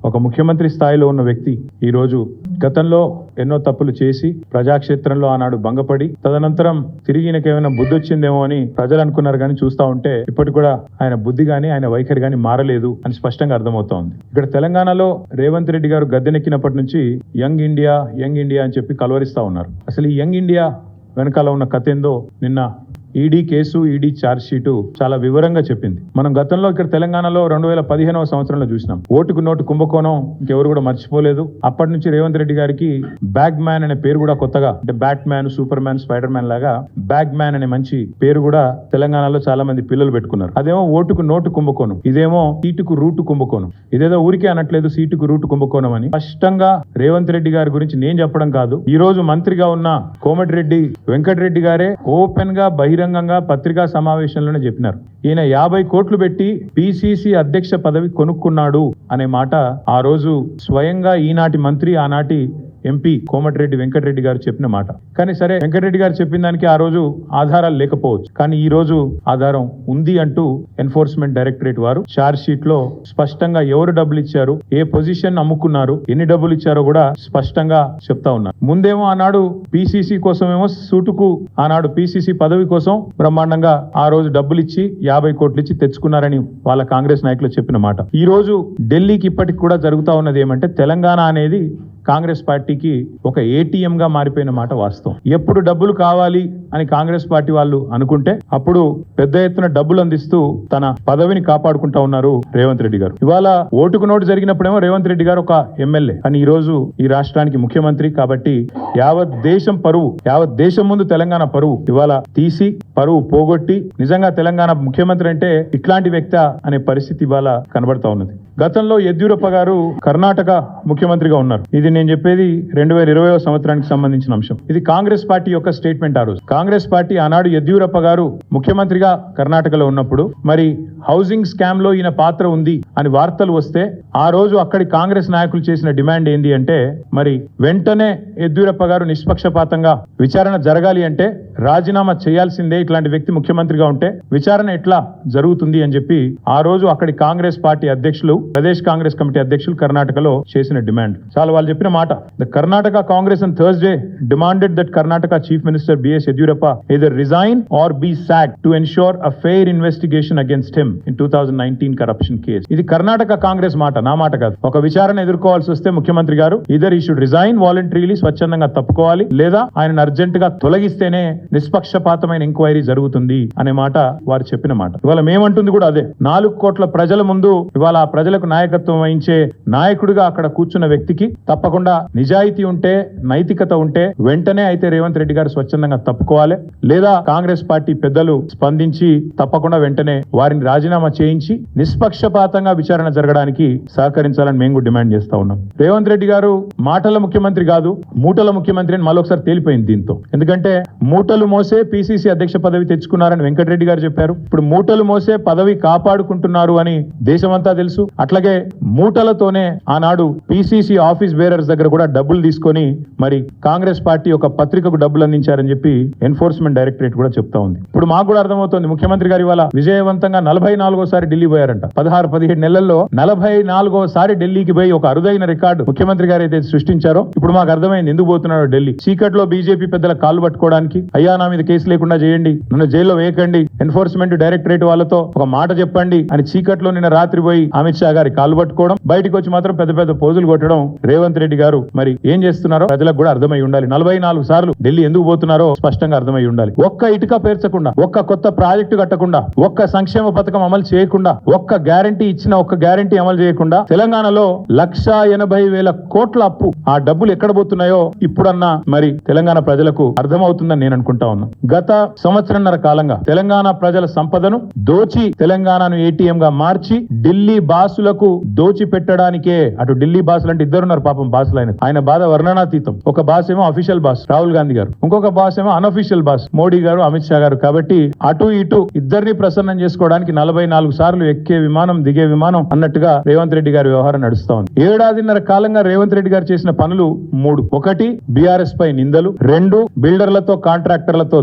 ఒక ముఖ్యమంత్రి స్థాయిలో ఉన్న వ్యక్తి ఈ రోజు గతంలో ఎన్నో తప్పులు చేసి ప్రజాక్షేత్రంలో ఆనాడు భంగపడి తదనంతరం తిరిగి ఈయనకేమైనా బుద్ధి వచ్చిందేమో అని ప్రజలు అనుకున్నారు కానీ చూస్తా ఉంటే ఇప్పటికి కూడా ఆయన బుద్ధి గాని ఆయన వైఖరి గాని మారలేదు అని స్పష్టంగా అర్థమవుతోంది. ఇక్కడ తెలంగాణలో రేవంత్ రెడ్డి గారు గద్దెనెక్కినప్పటి నుంచి యంగ్ ఇండియా అని చెప్పి కలవరిస్తా ఉన్నారు. అసలు ఈ యంగ్ ఇండియా వెనకాల ఉన్న కథ ఏందో నిన్న ED case, ED charge sheet చాలా వివరంగా చెప్పింది. మనం గతంలో ఇక్కడ తెలంగాణలో 2015వ సంవత్సరంలో చూసినాం. ఓటుకు నోటు కుంభకోణం ఇంకెవరు కూడా మర్చిపోలేదు. అప్పటి నుంచి రేవంత్ రెడ్డి గారికి బ్యాగ్ మ్యాన్ అనే పేరు కూడా కొత్తగా, అంటే bat man, super man, spider man లాగా బ్యాగ్ మ్యాన్ అనే మంచి పేరు కూడా తెలంగాణలో చాలా మంది పిల్లలు పెట్టుకున్నారు. అదేమో ఓటుకు నోటు కుంభకోణం, ఇదేమో సీటుకు రూటు కుంభకోణం. ఇదేదో ఊరికే అనట్లేదు సీటుకు రూటు కుంభకోణం అని. స్పష్టంగా రేవంత్ రెడ్డి గారి గురించి నేను చెప్పడం కాదు, ఈ రోజు మంత్రిగా ఉన్న కోమటిరెడ్డి వెంకటరెడ్డి గారే ఓపెన్ గా బహిరంగంగా పత్రికా సమావేశంలోనే చెప్పినారు. ఈయన 50 కోట్లు పెట్టి పిసిసి అధ్యక్ష పదవి కొనుక్కున్నాడు అనే మాట ఆ రోజు స్వయంగా ఈనాటి మంత్రి, ఆనాటి ఎంపీ కోమటిరెడ్డి వెంకటరెడ్డి గారు చెప్పిన మాట. కానీ సరే, వెంకటరెడ్డి గారు చెప్పిన దానికి ఆ రోజు ఆధారాలు లేకపోవచ్చు, కానీ ఈ రోజు ఆధారం ఉంది అంటూ ఎన్ఫోర్స్మెంట్ డైరెక్టరేట్ వారు ఛార్జ్ షీట్ లో స్పష్టంగా ఎవరు డబ్బులు ఇచ్చారు, ఏ పొజిషన్ అమ్ముకున్నారు, ఎన్ని డబ్బులు ఇచ్చారో కూడా స్పష్టంగా చెప్తా ఉన్నారు. ముందేమో ఆనాడు పిసిసి కోసమేమో సూటుకు, ఆనాడు పిసిసి పదవి కోసం బ్రహ్మాండంగా ఆ రోజు డబ్బులు ఇచ్చి 50 కోట్లు ఇచ్చి తెచ్చుకున్నారని వాళ్ళ కాంగ్రెస్ నాయకులు చెప్పిన మాట. ఈ రోజు ఢిల్లీకి ఇప్పటికి కూడా జరుగుతా ఉన్నది ఏమంటే, తెలంగాణ అనేది కాంగ్రెస్ పార్టీకి ఒక ఏటీఎం గా మారిపోయిన మాట వాస్తవం. ఎప్పుడు డబ్బులు కావాలి అని కాంగ్రెస్ పార్టీ వాళ్ళు అనుకుంటే అప్పుడు పెద్ద ఎత్తున డబ్బులు అందిస్తూ తన పదవిని కాపాడుకుంటా ఉన్నారు రేవంత్ రెడ్డి గారు. ఇవాళ ఓటుకు నోటు జరిగినప్పుడేమో రేవంత్ రెడ్డి గారు ఒక ఎమ్మెల్యే, కానీ ఈ రోజు ఈ రాష్ట్రానికి ముఖ్యమంత్రి. కాబట్టి యావత్ దేశం పరువు, యావత్ దేశం ముందు తెలంగాణ పరువు ఇవాళ తీసి పరువు పోగొట్టి నిజంగా తెలంగాణ ముఖ్యమంత్రి అంటే ఇట్లాంటి వ్యక్తి అనే పరిస్థితి ఇవాళ కనబడతా ఉన్నది. గతంలో యడ్యూరప్ప గారు కర్ణాటక ముఖ్యమంత్రిగా ఉన్నారు. ఇది నేను చెప్పేది 2020వ సంవత్సరానికి సంబంధించిన అంశం. ఇది కాంగ్రెస్ పార్టీ యొక్క స్టేట్మెంట్. ఆ రోజు కాంగ్రెస్ పార్టీ ఆనాడు యడ్యూరప్ప గారు ముఖ్యమంత్రిగా కర్ణాటకలో ఉన్నప్పుడు మరి హౌసింగ్ స్కామ్ లో ఈయన పాత్ర ఉంది అని వార్తలు వస్తే ఆ రోజు అక్కడి కాంగ్రెస్ నాయకులు చేసిన డిమాండ్ ఏంది అంటే, మరి వెంటనే యడ్యూరప్ప గారు నిష్పక్షపాతంగా విచారణ జరగాలి అంటే రాజీనామా చేయాల్సిందే, ఇట్లాంటి వ్యక్తి ముఖ్యమంత్రిగా ఉంటే విచారణ ఎట్లా జరుగుతుంది అని చెప్పి ఆ రోజు అక్కడి కాంగ్రెస్ పార్టీ అధ్యక్షులు, ప్రదేశ్ కాంగ్రెస్ కమిటీ అధ్యక్షులు కర్ణాటకలో చేసిన డిమాండ్. చాలా వాళ్ళు చెప్పిన మాట. The Karnataka Congress on Thursday demanded that Karnataka Chief Minister B.S. Yediyurappa either resign or be sacked to ensure a fair investigation against him in 2019 corruption case. ఇది కర్ణాటక కాంగ్రెస్ మాట, నా మాట కాదు. ఒక విచారణ ఎదుర్కోవాల్సి వస్తే ముఖ్యమంత్రి గారు either he should resign voluntarily, స్వచ్ఛందంగా తప్పుకోవాలి, లేదా ఆయన అర్జెంట్ గా తొలగిస్తేనే నిష్పక్షపాతమైన ఎంక్వైరీ జరుగుతుంది అనే మాట వారు చెప్పిన మాట. ఇవాళ మేమంటుంది కూడా అదే. 4 కోట్ల ప్రజల ముందు ఇవాళ ఆ ప్రజలకు నాయకత్వం వహించే నాయకుడిగా అక్కడ కూర్చున్న వ్యక్తికి తప్పకుండా నిజాయితీ ఉంటే, నైతికత ఉంటే వెంటనే అయితే రేవంత్ రెడ్డి గారు స్వచ్ఛందంగా తప్పుకోవాలి, లేదా కాంగ్రెస్ పార్టీ పెద్దలు స్పందించి తప్పకుండా వెంటనే వారిని రాజీనామా చేయించి నిష్పక్షపాతంగా విచారణ జరగడానికి సహకరించాలని మేము డిమాండ్ చేస్తా ఉన్నాం. రేవంత్ రెడ్డి గారు మాటల ముఖ్యమంత్రి కాదు, మూటల ముఖ్యమంత్రి అని మరొకసారి తేలిపోయింది దీంతో. ఎందుకంటే మూటలు మోసే పిసిసి అధ్యక్ష పదవి తెచ్చుకున్నారని వెంకటరెడ్డి గారు చెప్పారు. ఇప్పుడు మూటలు మోసే పదవి కాపాడుకుంటున్నారు అని దేశమంతా తెలుసు. అట్లాగే మూటలతోనే ఆనాడు పిసిసి ఆఫీస్ బేరర్స్ దగ్గర కూడా డబ్బులు తీసుకొని మరి కాంగ్రెస్ పార్టీ ఒక పత్రికకు డబ్బులు అందించారని చెప్పి ఎన్ఫోర్స్మెంట్ డైరెక్టరేట్ కూడా చెప్తా ఉంది. ఇప్పుడు మాకు కూడా అర్థమవుతోంది, ముఖ్యమంత్రి గారు ఇవాళ విజయవంతంగా 44సారి ఢిల్లీ పోయారంట. 16-17 నెలల్లో 44సారి ఢిల్లీకి పోయి ఒక అరుదైన రికార్డు ముఖ్యమంత్రి గారు అయితే సృష్టించారో ఇప్పుడు మాకు అర్థమైంది ఎందుకు పోతున్నాడో ఢిల్లీ. చీకట్లో బీజేపీ పెద్దల కాళ్ళు పట్టుకోవడానికి, అయ్యా నా మీద కేసు లేకుండా చేయండి, నన్ను జైల్లో వేయకండి, ఎన్ఫోర్స్మెంట్ డైరెక్టరేట్ వాళ్ళతో ఒక మాట చెప్పండి అని చీకట్లో నిన్న రాత్రి పోయి అమిత్ షా గారి కాళ్ళు పట్టుకోవడం, బయటకు వచ్చి మాత్రం పెద్ద పెద్ద పోజులు కొట్టడం రేవంత్ రెడ్డి గారు మరి ఏం చేస్తున్నారో ప్రజలకు కూడా అర్థమై ఉండాలి. 44 సార్లు ఢిల్లీ ఎందుకు పోతున్నారో స్పష్టంగా అర్థమై ఉండాలి. ఒక్క ఇటుక పేర్చకుండా, ఒక్క కొత్త ప్రాజెక్టు కట్టకుండా, ఒక్క సంక్షేమ పథకం అమలు చేయకుండా, ఒక్క గ్యారంటీ ఇచ్చిన ఒక్క గ్యారంటీ అమలు చేయకుండా తెలంగాణలో 1,80,000 కోట్ల అప్పు, ఆ డబ్బులు ఎక్కడ పోతున్నాయో ఇప్పుడన్నా మరి తెలంగాణ ప్రజలకు అర్థమవుతుందని నేను అనుకుంటా ఉన్నా. గత సంవత్సరంన్నర కాలంగా తెలంగాణ ప్రజల సంపదను దోచి తెలంగాణను ఏటీఎం గా మార్చి ఢిల్లీ బాసులకు దోచి పెట్టడానికే, అటు ఢిల్లీ బాసులు అంటే ఇద్దరున్నారు పాపం బాసులు, ఆయన బాధ వర్ణనాతీతం. ఒక బాస్ ఏమో అఫీషియల్ బాస్ రాహుల్ గాంధీ గారు, ఇంకొక బాస్ ఏమో అన్అఫీషియల్ బాస్ మోడీ గారు, అమిత్ షా గారు. కాబట్టి అటు ఇటు ఇద్దరిని ప్రసన్నం చేసుకోవడానికి 44 సార్లు ఎక్కే విమానం దిగే విమానం అన్నట్టుగా రేవంత్ రెడ్డి గారి వ్యవహారం నడుస్తా ఉంది. 7.5 కాలంగా రేవంత్ రెడ్డి గారు చేసిన పనులు 3: 1 బీఆర్ఎస్ పై నిందలు, 2 బిల్డర్లతో కాంట్రాక్టర్లతో